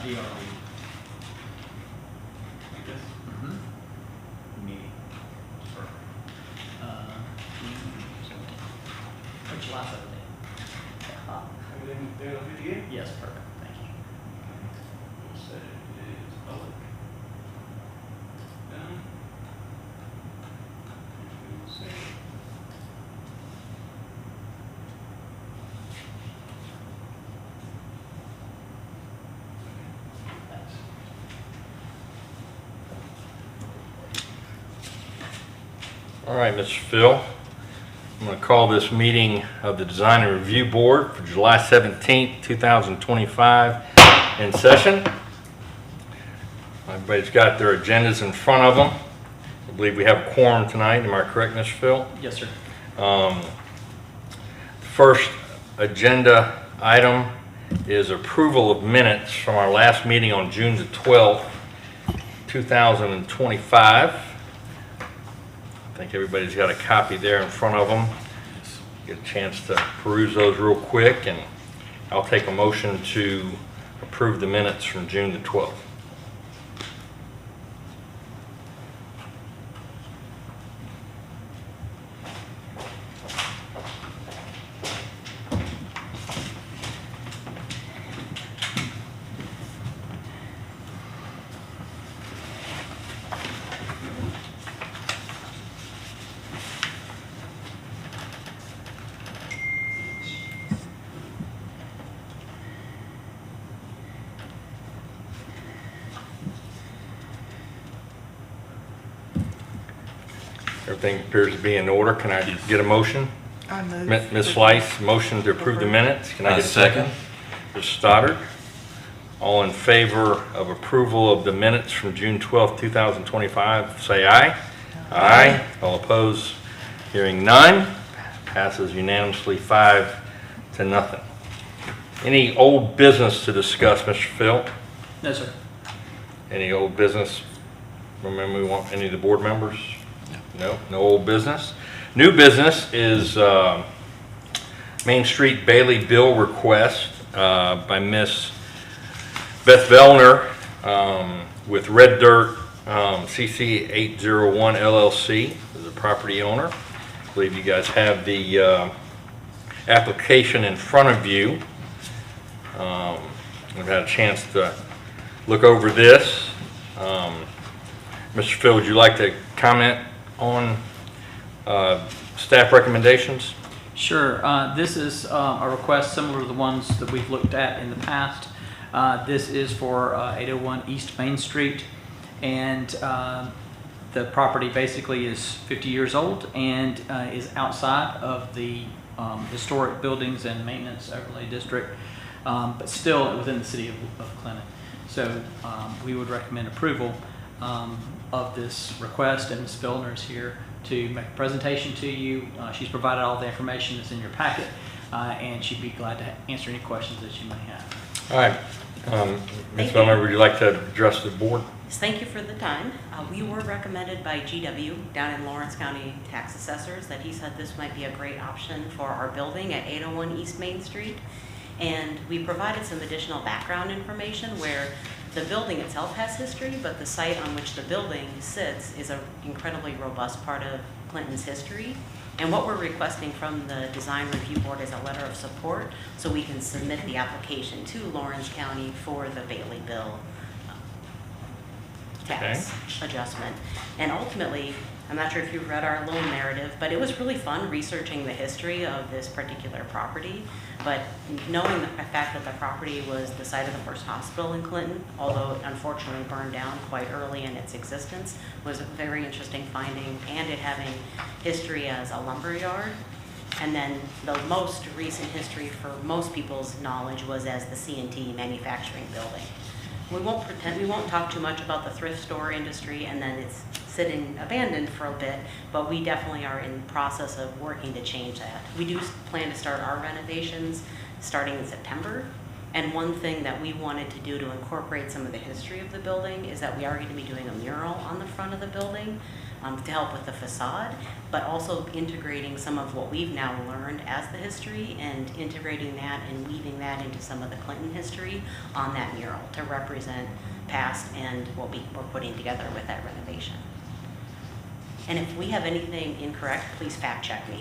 DRB. Like this? Meeting. For, July 17th. Everything there on 58? Yes, perfect. Thank you. We'll say it is public. Done. And we'll say Thanks. All right, Mr. Phil, I'm going to call this meeting of the Design and Review Board for July 17th, 2025 in session. Everybody's got their agendas in front of them. I believe we have a quorum tonight. Am I correct, Mr. Phil? Yes, sir. First agenda item is approval of minutes from our last meeting on June the 12th, 2025. I think everybody's got a copy there in front of them. Get a chance to peruse those real quick, and I'll take a motion to approve the minutes from June the 12th. Everything appears to be in order. Can I get a motion? I move. Ms. Slice, motion to approve the minutes. Can I get a second? Ms. Stoddard, all in favor of approval of the minutes from June 12th, 2025, say aye. Aye. All opposed? Hearing none. Passes unanimously 5-0. Any old business to discuss, Mr. Phil? No, sir. Any old business? Remember, we want any of the board members? No old business. New business is Main Street Bailey bill request by Miss Beth Vellner with Red Dirt CC 801 LLC as a property owner. I believe you guys have the application in front of you. We've had a chance to look over this. Mr. Phil, would you like to comment on staff recommendations? Sure. This is a request similar to the ones that we've looked at in the past. This is for 801 East Main Street, and the property basically is 50 years old and is outside of the historic buildings and maintenance overlay district, but still within the city of Clinton. So we would recommend approval of this request, and Ms. Vellner is here to make a presentation to you. She's provided all the information that's in your packet, and she'd be glad to answer any questions that you may have. All right. Ms. Vellner, would you like to address the board? Yes, thank you for the time. We were recommended by GW down in Lawrence County tax assessors that he said this might be a great option for our building at 801 East Main Street. And we provided some additional background information where the building itself has history, but the site on which the building sits is an incredibly robust part of Clinton's history. And what we're requesting from the Design Review Board is a letter of support so we can submit the application to Lawrence County for the Bailey bill tax adjustment. And ultimately, I'm not sure if you've read our loan narrative, but it was really fun researching the history of this particular property. But knowing the fact that the property was the site of the first hospital in Clinton, although it unfortunately burned down quite early in its existence, was a very interesting finding, and it having history as a lumber yard. And then the most recent history for most people's knowledge was as the C&T manufacturing building. We won't talk too much about the thrift store industry, and then it's sitting abandoned for a bit, but we definitely are in the process of working to change that. We do plan to start our renovations starting in September, And one thing that we wanted to do to incorporate some of the history of the building is that we are going to be doing a mural on the front of the building to help with the facade, but also integrating some of what we've now learned as the history and integrating that and weaving that into some of the Clinton history on that mural to represent past and what we're putting together with that renovation. And if we have anything incorrect, please fact check me.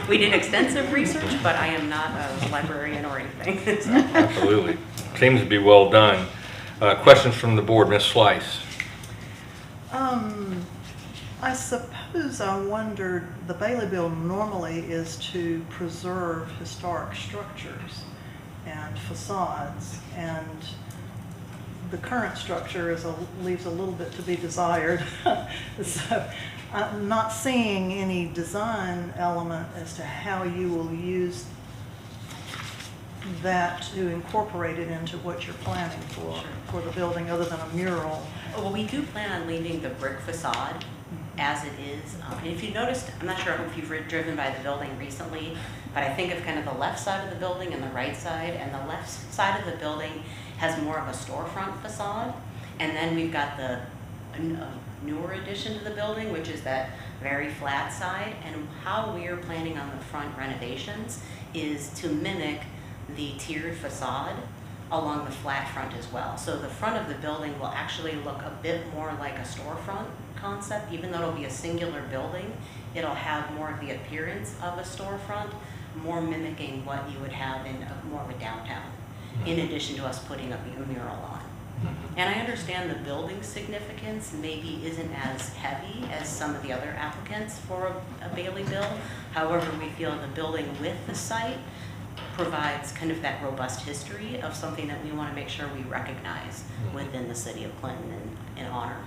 We did extensive research, but I am not a librarian or anything. So. Absolutely. Seems to be well done. Questions from the board, Ms. Slice? I suppose I wondered, the Bailey Bill normally is to preserve historic structures and facades, and the current structure leaves a little bit to be desired. So I'm not seeing any design element as to how you will use that to incorporate it into what you're planning for the building, other than a mural. Well, we do plan on leaving the brick facade as it is. And if you noticed, I'm not sure if you've driven by the building recently, but I think of kind of the left side of the building and the right side, and the left side of the building has more of a storefront facade. And then we've got the newer addition to the building, which is that very flat side. And how we are planning on the front renovations is to mimic the tiered facade along the flat front as well. So the front of the building will actually look a bit more like a storefront concept. Even though it'll be a singular building, it'll have more of the appearance of a storefront, more mimicking what you would have in more of a downtown, in addition to us putting up a mural on. And I understand the building significance maybe isn't as heavy as some of the other applicants for a Bailey Bill. However, we feel the building with the site provides kind of that robust history of something that we want to make sure we recognize within the city of Clinton and honor.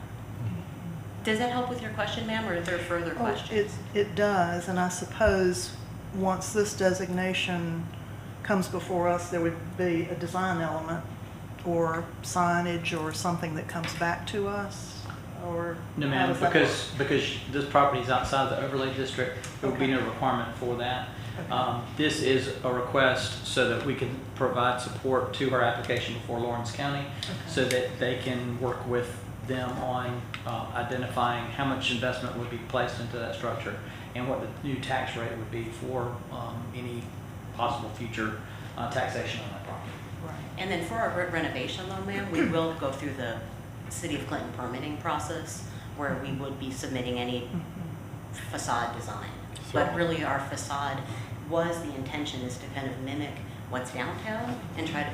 Does that help with your question, ma'am, or is there further questions? It does, and I suppose once this designation comes before us, there would be a design element or signage or something that comes back to us, or No, how ma'am, does that because this property is outside the overlay district, there will be no requirement for that. Okay. This is a request so that we can provide support to our application before Lawrence County, so that they can work with them on identifying how much investment would be placed into that structure and what the new tax rate would be for any possible future taxation on that property. Right. And then for our renovation though, ma'am, we will go through the City of Clinton permitting process where we would be submitting any facade design. But really our facade the intention is to kind of mimic what's downtown and try to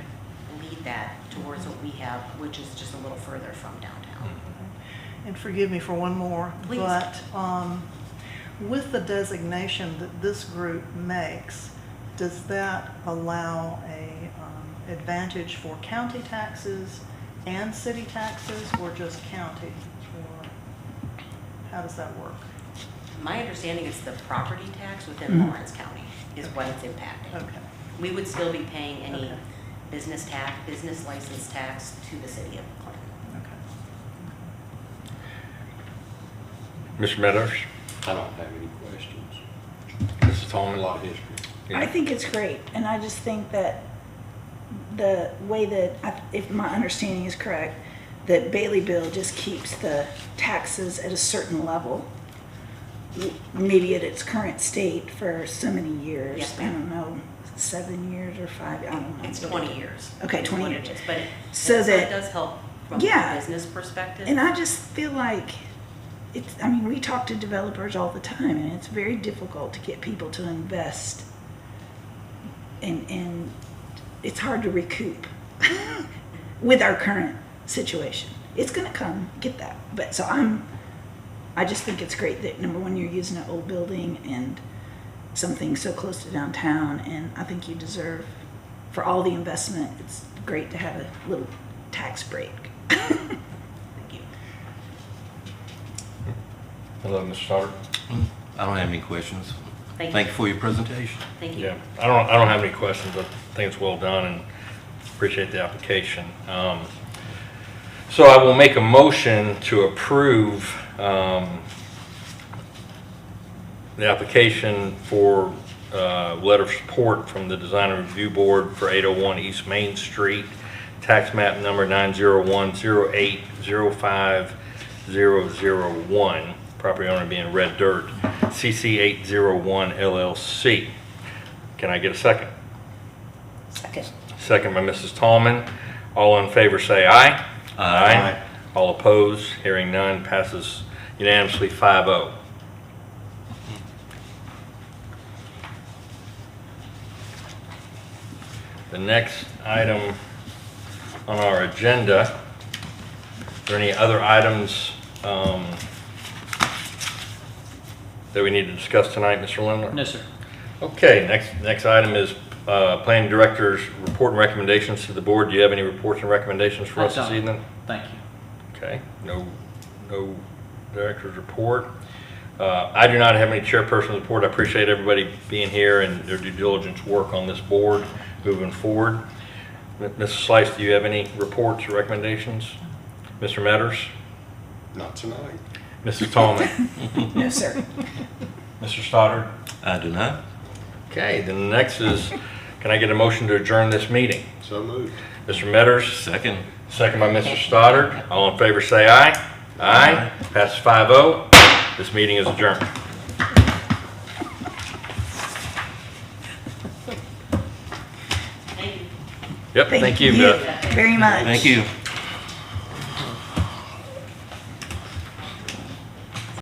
lead that towards what we have, which is just a little further from downtown. And forgive me for one more, Please. but with the designation that this group makes, does that allow a advantage for county taxes and city taxes, or just county? Or how does that work? My understanding is the property tax within Lawrence County is what it's impacting. Okay. We would still be paying any Okay. business license tax to the city of Clinton. Okay. Mr. Meadows? I don't have any questions. Mrs. A Tallman? lot of history. Yeah. I think it's great, and I just think that the way that, if my understanding is correct, that Bailey Bill just keeps the taxes at a certain level, maybe at its current state for so many years. Yes, I ma'am. don't know, 7 years or 5, I don't know. It's what 20 it is. years. Okay, is 20 what years. it is, but So it that- does help from Yeah. a business perspective. And I just feel like I mean, we talk to developers all the time, and it's very difficult to get people to invest, and it's hard to recoup with our current situation. It's going to come, get that. But so I just think it's great that, number one, you're using an old building and something so close to downtown, and I think you deserve, for all the investment, it's great to have a little tax break. Thank you. Hello, Mr. Stoddard? I don't have any questions. Thank you. Thank you for your presentation. Thank you. Yeah, I don't have any questions. I think it's well done and appreciate the application. So I will make a motion to approve the application for letter of support from the Design and Review Board for 801 East Main Street, tax map number 901-08-05001, property owner being Red Dirt, CC 801 LLC. Can I get a second? Second. Second by Mrs. Tallman. All in favor say aye. Aye. All opposed, hearing none, passes unanimously 5-0. The next item on our agenda, are there any other items that we need to discuss tonight, Mr. Lindler? No, sir. Okay, next item is planning director's report and recommendations to the board. Do you have any reports and recommendations for I us this don't. evening? Thank you. Okay, no director's report. I do not have any chairperson's report. I appreciate everybody being here and their due diligence work on this board moving forward. Mrs. Slice, do you have any reports or recommendations? Mr. Metters? Not tonight. Mrs. Tallman? No, sir. Mr. Stoddard? I do not. Okay, then next is, can I get a motion to adjourn this meeting? So moved. Mr. Metters? Second. Second by Mr. Stoddard. All in favor say aye. Aye. Passes 5-0. This meeting is adjourned. Thank you. Yep, thank you. Very much. Thank you.